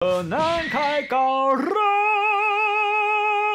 难开高热，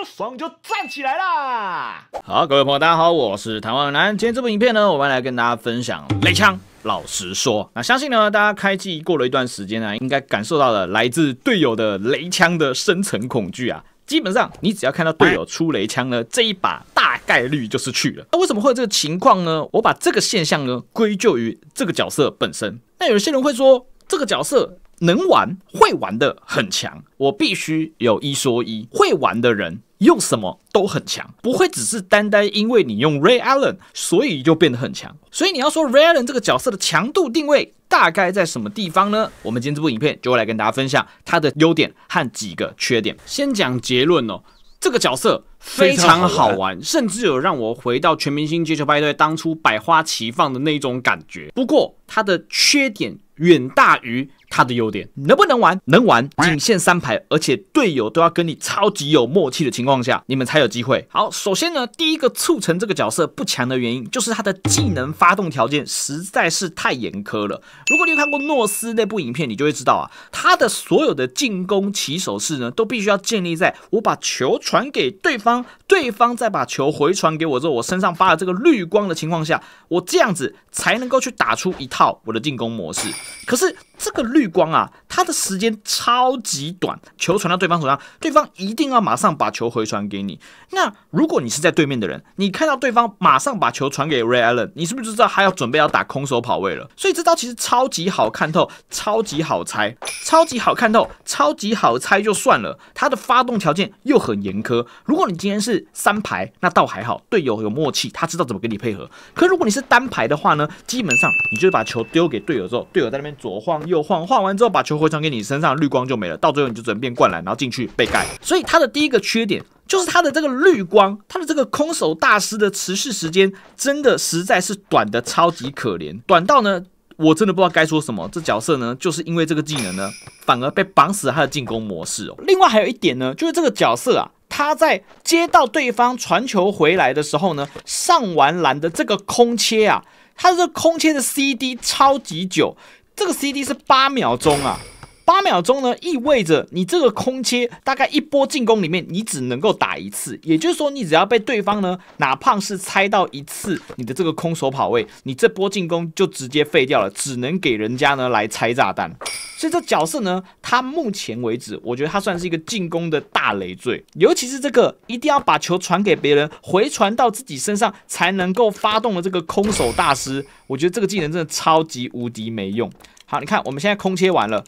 爽就站起来啦！好，各位朋友，大家好，我是谭万南。今天这部影片呢，我们来跟大家分享雷枪。老实说，那相信呢，大家开季过了一段时间呢，应该感受到了来自队友的雷枪的深层恐惧啊。基本上，你只要看到队友出雷枪呢，这一把大概率就是去了。那为什么会有这个情况呢？我把这个现象呢归咎于这个角色本身。那有些人会说，这个角色能玩、会玩的很强。我必须有一说一，会玩的人用什么都很强，不会只是单单因为你用 Ray Allen 所以就变得很强。所以你要说 Ray Allen 这个角色的强度定位大概在什么地方呢？我们今天这部影片就会来跟大家分享他的优点和几个缺点。先讲结论哦，这个角色非常好玩，甚至有让我回到全明星街球派对当初百花齐放的那种感觉。不过它的缺点远大于它的优点。能不能玩？能玩，仅限3排，而且队友都要跟你超级有默契的情况下，你们才有机会。好，首先呢，第一个促成这个角色不强的原因，就是他的技能发动条件实在是太严苛了。如果你有看过诺斯那部影片，你就会知道啊，他的所有的进攻起手式呢，都必须要建立在我把球传给对方，对方再把球回传给我之后，我身上发了这个绿光的情况下，我这样子才能够去打出一套我的进攻模式。可是这个绿光啊，它的时间超级短，球传到对方手上，对方一定要马上把球回传给你。那如果你是在对面的人，你看到对方马上把球传给 Ray Allen， 你是不是就知道他要准备要打空手跑位了？所以这招其实超级好看透，超级好猜，超级好看透，超级好猜就算了，它的发动条件又很严苛。如果你今天是3排，那倒还好，队友有默契，他知道怎么跟你配合。可如果你是单排的话呢，基本上你就把球丢给队友之后，队友在那边左晃右晃，晃完之后把球回传给你身上，绿光就没了，到最后你就只能变灌篮，然后进去被盖。所以他的第一个缺点就是他的这个绿光，他的这个空手大师的持续时间真的实在是短的超级可怜，短到呢我真的不知道该说什么。这角色呢，就是因为这个技能呢，反而被绑死了他的进攻模式哦。另外还有一点呢，就是这个角色啊，他在接到对方传球回来的时候呢，上完篮的这个空切啊，他这个空切的 CD 超级久，这个 CD 是8秒钟啊。8秒钟呢，意味着你这个空切大概一波进攻里面，你只能够打1次，也就是说，你只要被对方呢，哪怕是猜到1次你的这个空手跑位，你这波进攻就直接废掉了，只能给人家呢来拆炸弹。所以这角色呢，他目前为止，我觉得他算是一个进攻的大累赘，尤其是这个一定要把球传给别人，回传到自己身上才能够发动的这个空手大师，我觉得这个技能真的超级无敌没用。好，你看我们现在空切完了。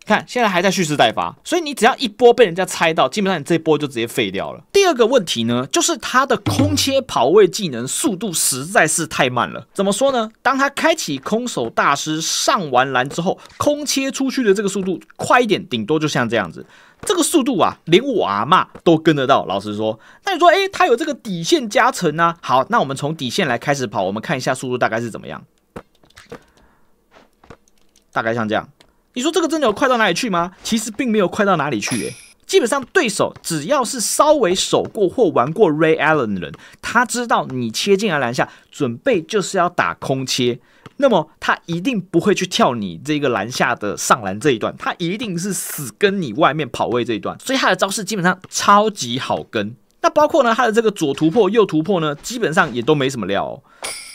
看，现在还在蓄势待发，所以你只要一波被人家猜到，基本上你这一波就直接废掉了。第二个问题呢，就是他的空切跑位技能速度实在是太慢了。怎么说呢？当他开启空手大师上完篮之后，空切出去的这个速度快一点，顶多就像这样子。这个速度啊，连我阿嬷都跟得到。老实说，那你说，他有这个底线加成啊？好，那我们从底线来开始跑，我们看一下速度大概是怎么样。大概像这样。你说这个真的有快到哪里去吗？其实并没有快到哪里去基本上对手只要是稍微守过或玩过 Ray Allen 的人，他知道你切进来篮下，准备就是要打空切，那么他一定不会去跳你这个篮下的上篮这一段，他一定是死跟你外面跑位这一段，所以他的招式基本上超级好跟。那包括呢他的这个左突破、右突破呢，基本上也都没什么料哦。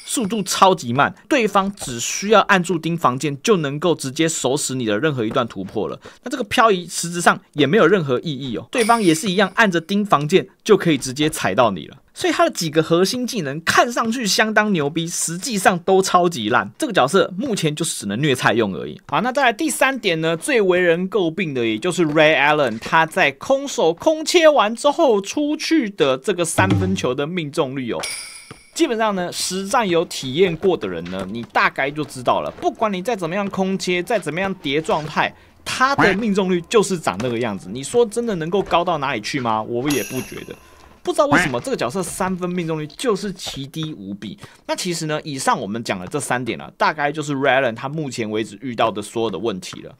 速度超级慢，对方只需要按住盯防键就能够直接守死你的任何一段突破了。那这个漂移实质上也没有任何意义哦，对方也是一样按着盯防键就可以直接踩到你了。所以他的几个核心技能看上去相当牛逼，实际上都超级烂。这个角色目前就只能虐菜用而已。好，那再来第3点呢，最为人诟病的也就是 Ray Allen 他在空手空切完之后出去的这个3分球的命中率哦。基本上呢，实战有体验过的人呢，你大概就知道了。不管你再怎么样空切，再怎么样叠状态，它的命中率就是长那个样子。你说真的能够高到哪里去吗？我也不觉得。不知道为什么这个角色3分命中率就是奇低无比。那其实呢，以上我们讲的这3点大概就是 Ray Allen 他目前为止遇到的所有的问题了。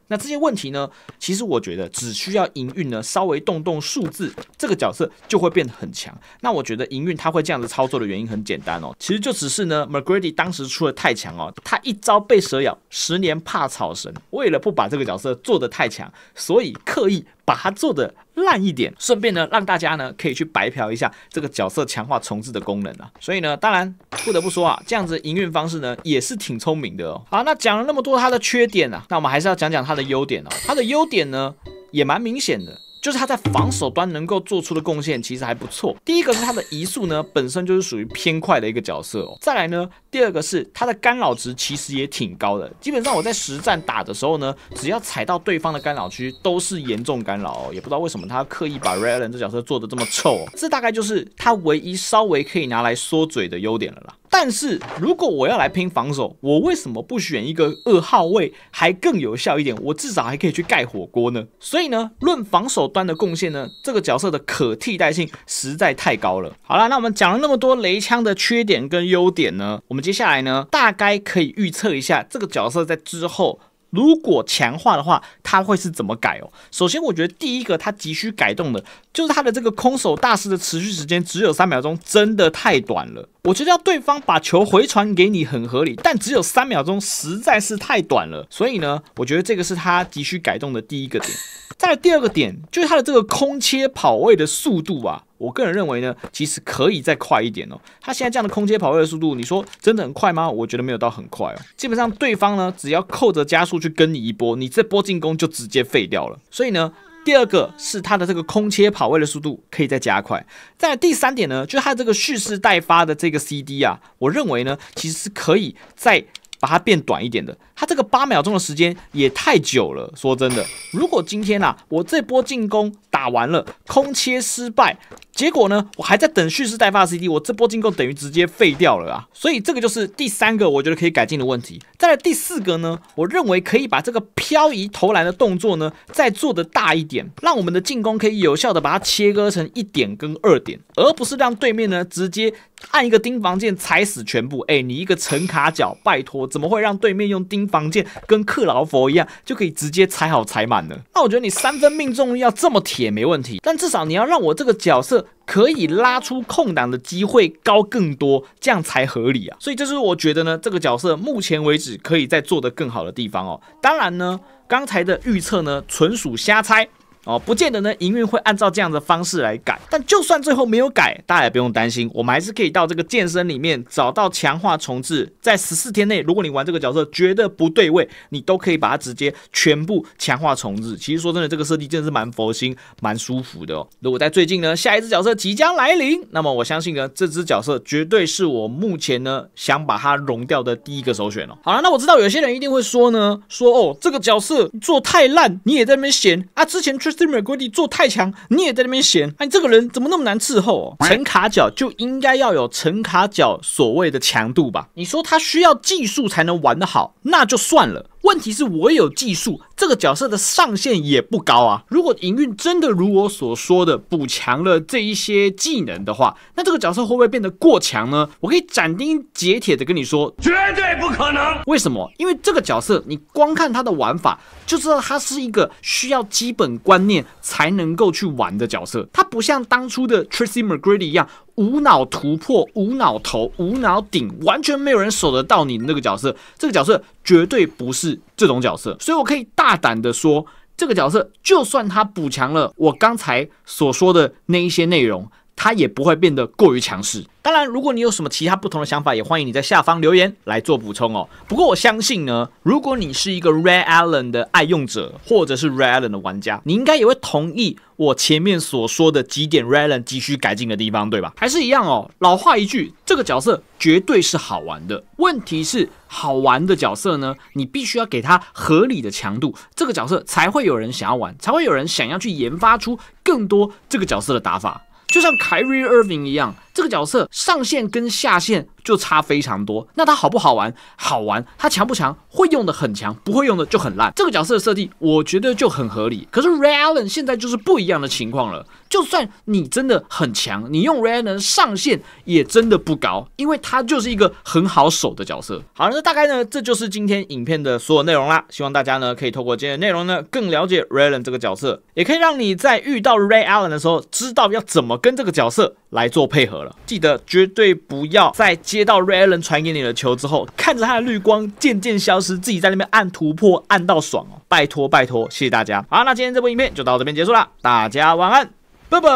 那这些问题呢，其实我觉得只需要营运呢稍微动动数字，这个角色就会变得很强。那我觉得营运他会这样子操作的原因很简单哦，其实就只是呢 McGrady 当时出的太强哦，他一朝被蛇咬，10年怕草绳。为了不把这个角色做得太强，所以刻意把它做得烂一点，顺便呢让大家呢可以去白嫖一下这个角色强化重置的功能啊。所以呢，当然不得不说啊，这样子营运方式呢也是挺聪明的哦。好，那讲了那么多它的缺点啊，那我们还是要讲讲它的优点哦。它的优点呢也蛮明显的。就是他在防守端能够做出的贡献其实还不错。第一个是他的移速呢，本身就是属于偏快的一个角色哦。再来呢，第二个是他的干扰值其实也挺高的。基本上我在实战打的时候呢，只要踩到对方的干扰区，都是严重干扰哦。也不知道为什么他刻意把 Ray Allen 这角色做得这么臭哦。这大概就是他唯一稍微可以拿来缩嘴的优点了啦。但是如果我要来拼防守，我为什么不选一个2号位还更有效一点？我至少还可以去盖火锅呢。所以呢，论防守端的贡献呢，这个角色的可替代性实在太高了。好了，那我们讲了那么多雷枪的缺点跟优点呢，我们接下来呢，大概可以预测一下这个角色在之后如果强化的话，它会是怎么改哦？首先，我觉得第一个它急需改动的就是它的这个空手大师的持续时间只有3秒钟，真的太短了。我觉得要对方把球回传给你很合理，但只有3秒钟实在是太短了。所以呢，我觉得这个是它急需改动的第一个点。再来第二个点就是它的这个空切跑位的速度啊，我个人认为呢，其实可以再快一点哦。它现在这样的空切跑位的速度，你说真的很快吗？我觉得没有到很快哦。基本上对方呢，只要扣着加速去跟你一波，你这波进攻就直接废掉了。所以呢，第二个是它的这个空切跑位的速度可以再加快。再来第三点呢，就是它这个蓄势待发的这个 CD 啊，我认为呢，其实是可以再把它变短一点的。它这个8秒钟的时间也太久了。说真的，如果今天啊，我这波进攻打完了，空切失败，结果呢，我还在等蓄势待发的 CD， 我这波进攻等于直接废掉了啊！所以这个就是第三个我觉得可以改进的问题。再来第四个呢，我认为可以把这个漂移投篮的动作呢再做得大一点，让我们的进攻可以有效的把它切割成1点跟2点，而不是让对面呢直接按一个盯防键踩死全部。你一个沉卡角，拜托，怎么会让对面用盯防键跟克劳佛一样就可以直接踩好踩满呢？那我觉得你3分命中率要这么铁没问题，但至少你要让我这个角色可以拉出空档的机会高更多，这样才合理啊。所以这是我觉得呢，这个角色目前为止可以再做得更好的地方哦。当然呢，刚才的预测呢纯属瞎猜哦，不见得呢营运会按照这样的方式来改。但就算最后没有改，大家也不用担心，我们还是可以到这个健身里面找到强化重置，在14天内，如果你玩这个角色觉得不对位，你都可以把它直接全部强化重置。其实说真的，这个设计真的是蛮佛心、蛮舒服的哦。如果在最近呢，下一只角色即将来临，那么我相信呢，这只角色绝对是我目前呢想把它融掉的第一个首选哦。好了，那我知道有些人一定会说呢，哦，这个角色做太烂，你也在那边嫌啊，之前Tracy McGrady 做太强，你也在那边嫌，你这个人怎么那么难伺候哦？沉卡角就应该要有沉卡角所谓的强度吧？你说他需要技术才能玩得好，那就算了。问题是我有技术，这个角色的上限也不高啊。如果营运真的如我所说的补强了这一些技能的话，那这个角色会不会变得过强呢？我可以斩钉截铁的跟你说，绝对不可能。为什么？因为这个角色你光看他的玩法就知道他是一个需要基本观念才能够去玩的角色，他不像当初的 Tracy McGrady 一样无脑突破、无脑投、无脑顶，完全没有人守得到你的那个角色。这个角色绝对不是这种角色，所以我可以大胆的说，这个角色就算他补强了我刚才所说的那一些内容，它也不会变得过于强势。当然，如果你有什么其他不同的想法，也欢迎你在下方留言来做补充哦。不过我相信呢，如果你是一个 Ray Allen 的爱用者，或者是 Ray Allen 的玩家，你应该也会同意我前面所说的几点 Ray Allen 急需改进的地方，对吧？还是一样哦，老话一句，这个角色绝对是好玩的。问题是，好玩的角色呢，你必须要给它合理的强度，这个角色才会有人想要玩，才会有人想要去研发出更多这个角色的打法。就像 Kyrie Irving 一样，这个角色上线跟下线就差非常多。那它好不好玩？好玩。它强不强？会用的很强，不会用的就很烂。这个角色的设定，我觉得就很合理。可是 Ray Allen 现在就是不一样的情况了。就算你真的很强，你用 Ray Allen 上限也真的不高，因为他就是一个很好守的角色。好，那大概呢，这就是今天影片的所有内容啦。希望大家呢可以透过今天的内容呢，更了解 Ray Allen 这个角色，也可以让你在遇到 Ray Allen 的时候，知道要怎么跟这个角色来做配合了。记得绝对不要在接到 Ray Allen 传给你的球之后，看着他的绿光渐渐消失，自己在那边按突破按到爽哦。拜托拜托，谢谢大家。好，那今天这部影片就到这边结束啦，大家晚安，拜拜。